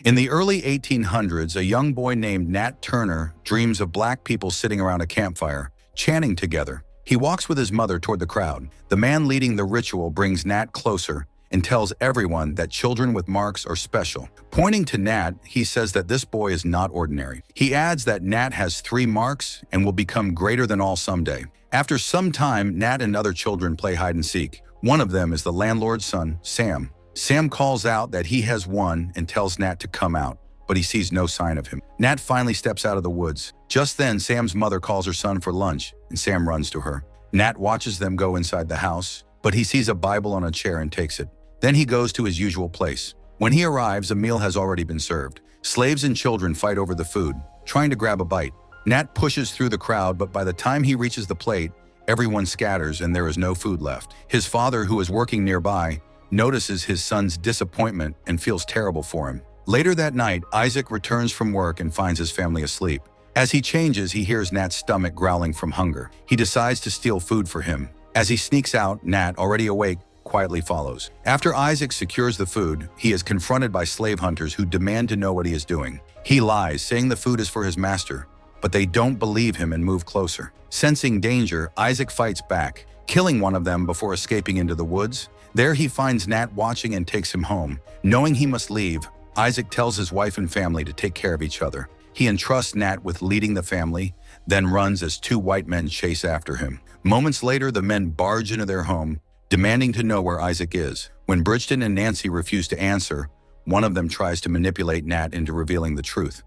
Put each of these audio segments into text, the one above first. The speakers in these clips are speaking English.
In the early 1800s, a young boy named Nat Turner dreams of black people sitting around a campfire, chanting together. He walks with his mother toward the crowd. The man leading the ritual brings Nat closer and tells everyone that children with marks are special. Pointing to Nat, he says that this boy is not ordinary. He adds that Nat has 3 marks and will become greater than all someday. After some time, Nat and other children play hide and seek. One of them is the landlord's son, Sam. Sam calls out that he has won and tells Nat to come out, but he sees no sign of him. Nat finally steps out of the woods. Just then, Sam's mother calls her son for lunch, and Sam runs to her. Nat watches them go inside the house, but he sees a Bible on a chair and takes it. Then he goes to his usual place. When he arrives, a meal has already been served. Slaves and children fight over the food, trying to grab a bite. Nat pushes through the crowd, but by the time he reaches the plate, everyone scatters and there is no food left. His father, who is working nearby, notices his son's disappointment and feels terrible for him. Later that night, Isaac returns from work and finds his family asleep. As he changes, he hears Nat's stomach growling from hunger. He decides to steal food for him. As he sneaks out, Nat, already awake, quietly follows. After Isaac secures the food, he is confronted by slave hunters who demand to know what he is doing. He lies, saying the food is for his master, but they don't believe him and move closer. Sensing danger, Isaac fights back, killing one of them before escaping into the woods. There he finds Nat watching and takes him home. Knowing he must leave, Isaac tells his wife and family to take care of each other. He entrusts Nat with leading the family, then runs as 2 white men chase after him. Moments later, the men barge into their home, demanding to know where Isaac is. When Bridgeton and Nancy refuse to answer, one of them tries to manipulate Nat into revealing the truth.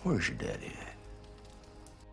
Where's your daddy at?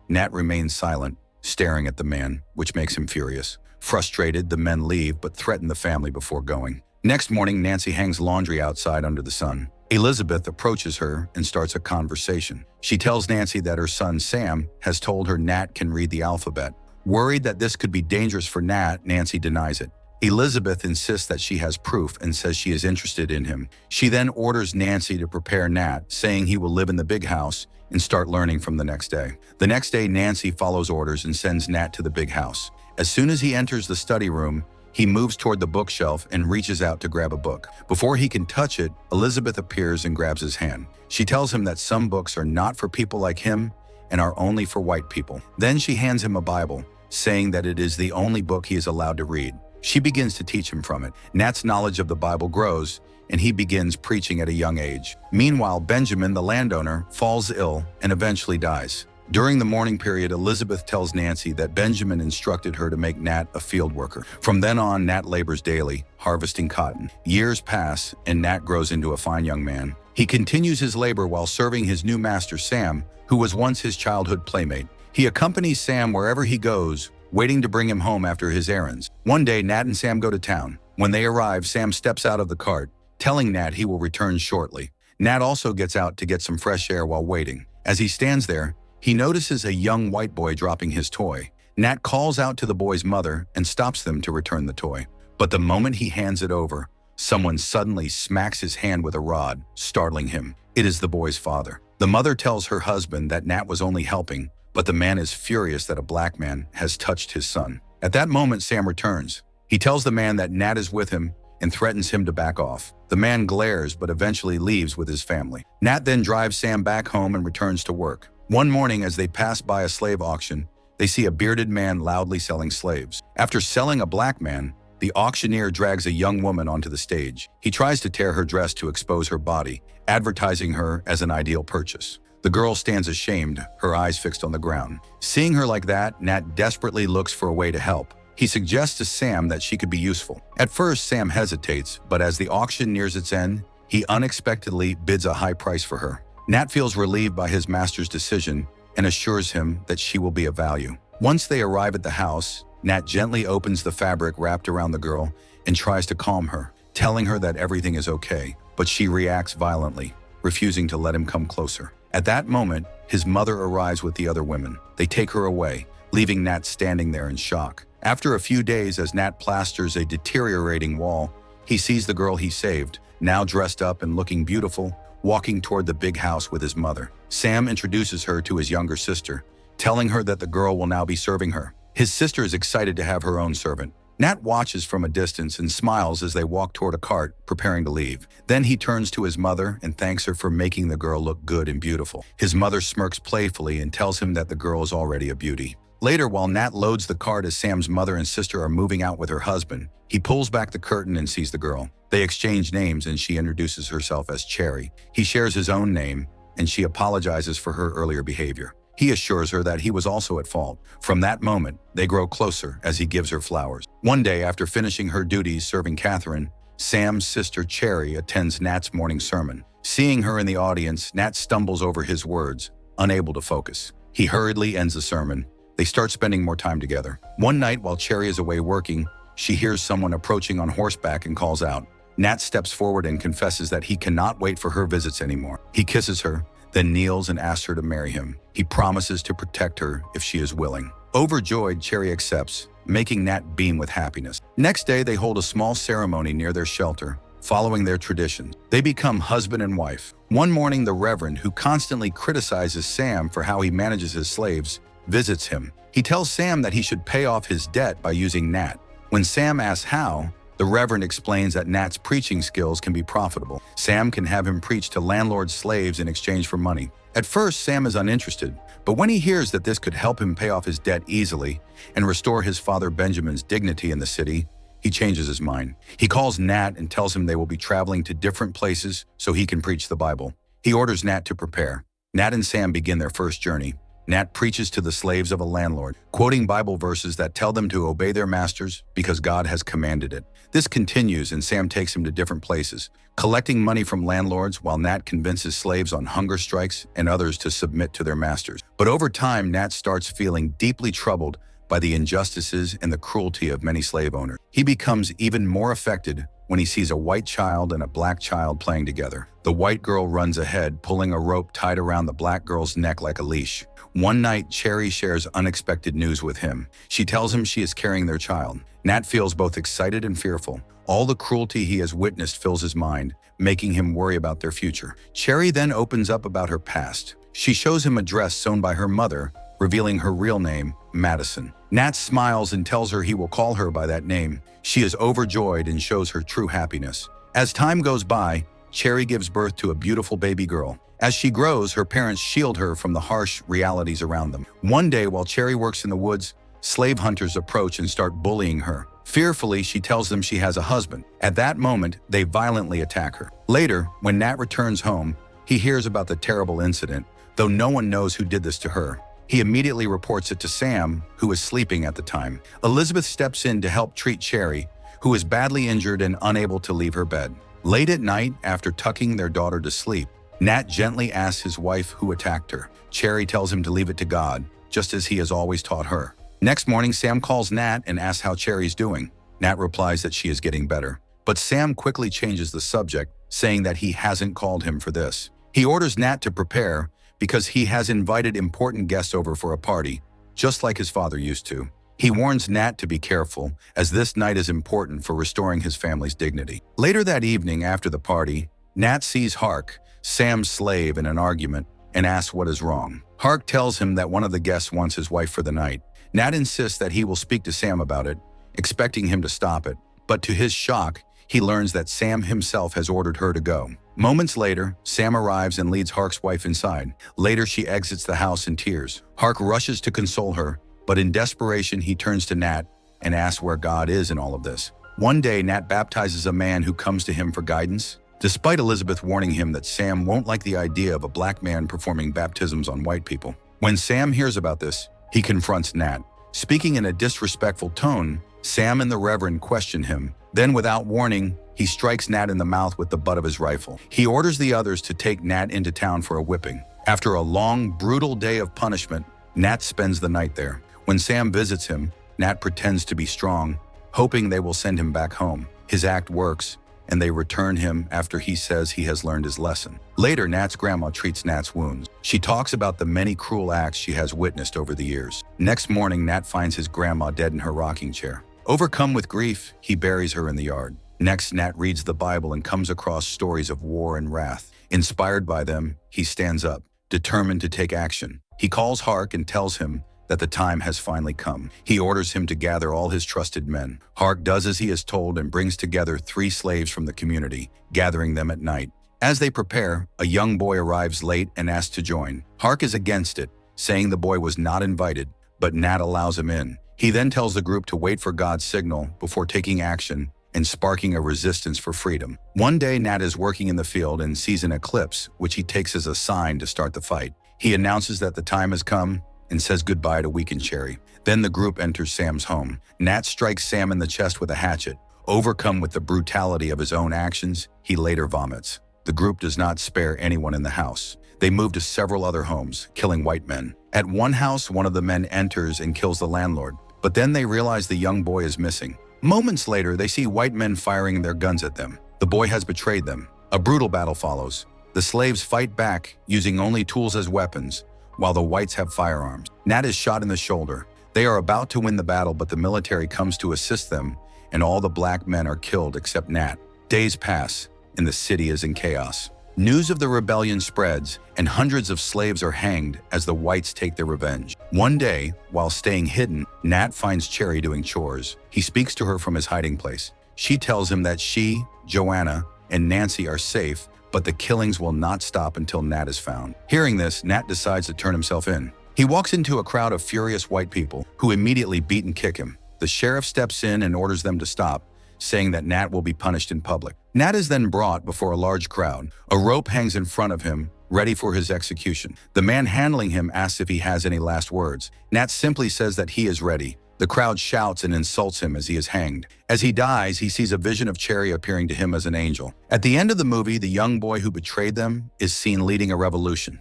Nat remains silent, staring at the man, which makes him furious. Frustrated, the men leave but threaten the family before going. Next morning, Nancy hangs laundry outside under the sun. Elizabeth approaches her and starts a conversation. She tells Nancy that her son, Sam, has told her Nat can read the alphabet. Worried that this could be dangerous for Nat, Nancy denies it. Elizabeth insists that she has proof and says she is interested in him. She then orders Nancy to prepare Nat, saying he will live in the big house and start learning from the next day. The next day, Nancy follows orders and sends Nat to the big house. As soon as he enters the study room, he moves toward the bookshelf and reaches out to grab a book. Before he can touch it, Elizabeth appears and grabs his hand. She tells him that some books are not for people like him and are only for white people. Then she hands him a Bible, saying that it is the only book he is allowed to read. She begins to teach him from it. Nat's knowledge of the Bible grows, and he begins preaching at a young age. Meanwhile, Benjamin, the landowner, falls ill and eventually dies. During the mourning period, Elizabeth tells Nancy that Benjamin instructed her to make Nat a field worker. From then on, Nat labors daily, harvesting cotton. Years pass, and Nat grows into a fine young man. He continues his labor while serving his new master, Sam, who was once his childhood playmate. He accompanies Sam wherever he goes, waiting to bring him home after his errands. One day, Nat and Sam go to town. When they arrive, Sam steps out of the cart, telling Nat he will return shortly. Nat also gets out to get some fresh air while waiting. As he stands there, he notices a young white boy dropping his toy. Nat calls out to the boy's mother and stops them to return the toy. But the moment he hands it over, someone suddenly smacks his hand with a rod, startling him. It is the boy's father. The mother tells her husband that Nat was only helping, but the man is furious that a black man has touched his son. At that moment, Sam returns. He tells the man that Nat is with him and threatens him to back off. The man glares but eventually leaves with his family. Nat then drives Sam back home and returns to work. One morning, as they pass by a slave auction, they see a bearded man loudly selling slaves. After selling a black man, the auctioneer drags a young woman onto the stage. He tries to tear her dress to expose her body, advertising her as an ideal purchase. The girl stands ashamed, her eyes fixed on the ground. Seeing her like that, Nat desperately looks for a way to help. He suggests to Sam that she could be useful. At first, Sam hesitates, but as the auction nears its end, he unexpectedly bids a high price for her. Nat feels relieved by his master's decision and assures him that she will be of value. Once they arrive at the house, Nat gently opens the fabric wrapped around the girl and tries to calm her, telling her that everything is okay, but she reacts violently, refusing to let him come closer. At that moment, his mother arrives with the other women. They take her away, leaving Nat standing there in shock. After a few days, as Nat plasters a deteriorating wall, he sees the girl he saved, now dressed up and looking beautiful, walking toward the big house with his mother. Sam introduces her to his younger sister, telling her that the girl will now be serving her. His sister is excited to have her own servant, Nat watches from a distance and smiles as they walk toward a cart, preparing to leave. Then he turns to his mother and thanks her for making the girl look good and beautiful. His mother smirks playfully and tells him that the girl is already a beauty. Later, while Nat loads the cart as Sam's mother and sister are moving out with her husband, he pulls back the curtain and sees the girl. They exchange names and she introduces herself as Cherry. He shares his own name and she apologizes for her earlier behavior. He assures her that he was also at fault. From that moment, they grow closer as he gives her flowers. One day, after finishing her duties serving Catherine, Sam's sister Cherry attends Nat's morning sermon. Seeing her in the audience, Nat stumbles over his words, unable to focus. He hurriedly ends the sermon. They start spending more time together. One night, while Cherry is away working, she hears someone approaching on horseback and calls out. Nat steps forward and confesses that he cannot wait for her visits anymore. He kisses her, then kneels and asks her to marry him. He promises to protect her if she is willing. Overjoyed, Cherry accepts, making Nat beam with happiness. Next day, they hold a small ceremony near their shelter, following their traditions. They become husband and wife. One morning, the Reverend, who constantly criticizes Sam for how he manages his slaves, visits him. He tells Sam that he should pay off his debt by using Nat. When Sam asks how, the Reverend explains that Nat's preaching skills can be profitable. Sam can have him preach to landlord's slaves in exchange for money. At first, Sam is uninterested, but when he hears that this could help him pay off his debt easily and restore his father Benjamin's dignity in the city, he changes his mind. He calls Nat and tells him they will be traveling to different places so he can preach the Bible. He orders Nat to prepare. Nat and Sam begin their first journey. Nat preaches to the slaves of a landlord, quoting Bible verses that tell them to obey their masters because God has commanded it. This continues and Sam takes him to different places, collecting money from landlords while Nat convinces slaves on hunger strikes and others to submit to their masters. But over time, Nat starts feeling deeply troubled by the injustices and the cruelty of many slave owners. He becomes even more affected when he sees a white child and a black child playing together. The white girl runs ahead, pulling a rope tied around the black girl's neck like a leash. One night, Cherry shares unexpected news with him. She tells him she is carrying their child. Nat feels both excited and fearful. All the cruelty he has witnessed fills his mind, making him worry about their future. Cherry then opens up about her past. She shows him a dress sewn by her mother, revealing her real name, Madison. Nat smiles and tells her he will call her by that name. She is overjoyed and shows her true happiness. As time goes by, Cherry gives birth to a beautiful baby girl. As she grows, her parents shield her from the harsh realities around them. One day, while Cherry works in the woods, slave hunters approach and start bullying her. Fearfully, she tells them she has a husband. At that moment, they violently attack her. Later, when Nat returns home, he hears about the terrible incident, though no one knows who did this to her. He immediately reports it to Sam, who is sleeping at the time. Elizabeth steps in to help treat Cherry, who is badly injured and unable to leave her bed. Late at night, after tucking their daughter to sleep, Nat gently asks his wife who attacked her. Cherry tells him to leave it to God, just as he has always taught her. Next morning, Sam calls Nat and asks how Cherry's doing. Nat replies that she is getting better. But Sam quickly changes the subject, saying that he hasn't called him for this. He orders Nat to prepare because he has invited important guests over for a party, just like his father used to. He warns Nat to be careful, as this night is important for restoring his family's dignity. Later that evening, after the party, Nat sees Hark, Sam's slave, in an argument and asks what is wrong. Hark tells him that one of the guests wants his wife for the night. Nat insists that he will speak to Sam about it, expecting him to stop it. But to his shock, he learns that Sam himself has ordered her to go. Moments later, Sam arrives and leads Hark's wife inside. Later, she exits the house in tears. Hark rushes to console her, but in desperation, he turns to Nat and asks where God is in all of this. One day, Nat baptizes a man who comes to him for guidance. Despite Elizabeth warning him that Sam won't like the idea of a black man performing baptisms on white people. When Sam hears about this, he confronts Nat. Speaking in a disrespectful tone, Sam and the Reverend question him. Then, without warning, he strikes Nat in the mouth with the butt of his rifle. He orders the others to take Nat into town for a whipping. After a long, brutal day of punishment, Nat spends the night there. When Sam visits him, Nat pretends to be strong, hoping they will send him back home. His act works, and they return him after he says he has learned his lesson. Later, Nat's grandma treats Nat's wounds. She talks about the many cruel acts she has witnessed over the years. Next morning, Nat finds his grandma dead in her rocking chair. Overcome with grief, he buries her in the yard. Next, Nat reads the Bible and comes across stories of war and wrath. Inspired by them, he stands up, determined to take action. He calls Hark and tells him that the time has finally come. He orders him to gather all his trusted men. Hark does as he is told and brings together 3 slaves from the community, gathering them at night. As they prepare, a young boy arrives late and asks to join. Hark is against it, saying the boy was not invited, but Nat allows him in. He then tells the group to wait for God's signal before taking action and sparking a resistance for freedom. One day, Nat is working in the field and sees an eclipse, which he takes as a sign to start the fight. He announces that the time has come and says goodbye to Week and Cherry. Then the group enters Sam's home. Nat strikes Sam in the chest with a hatchet. Overcome with the brutality of his own actions, he later vomits. The group does not spare anyone in the house. They move to several other homes, killing white men. At one house, one of the men enters and kills the landlord, but then they realize the young boy is missing. Moments later, they see white men firing their guns at them. The boy has betrayed them. A brutal battle follows. The slaves fight back, using only tools as weapons, while the whites have firearms. Nat is shot in the shoulder. They are about to win the battle, but the military comes to assist them, and all the black men are killed except Nat. Days pass, and the city is in chaos. News of the rebellion spreads, and hundreds of slaves are hanged as the whites take their revenge. One day, while staying hidden, Nat finds Cherry doing chores. He speaks to her from his hiding place. She tells him that she, Joanna, and Nancy are safe, but the killings will not stop until Nat is found. Hearing this, Nat decides to turn himself in. He walks into a crowd of furious white people who immediately beat and kick him. The sheriff steps in and orders them to stop, saying that Nat will be punished in public. Nat is then brought before a large crowd. A rope hangs in front of him, ready for his execution. The man handling him asks if he has any last words. Nat simply says that he is ready. The crowd shouts and insults him as he is hanged. As he dies, he sees a vision of Cherry appearing to him as an angel. At the end of the movie, the young boy who betrayed them is seen leading a revolution.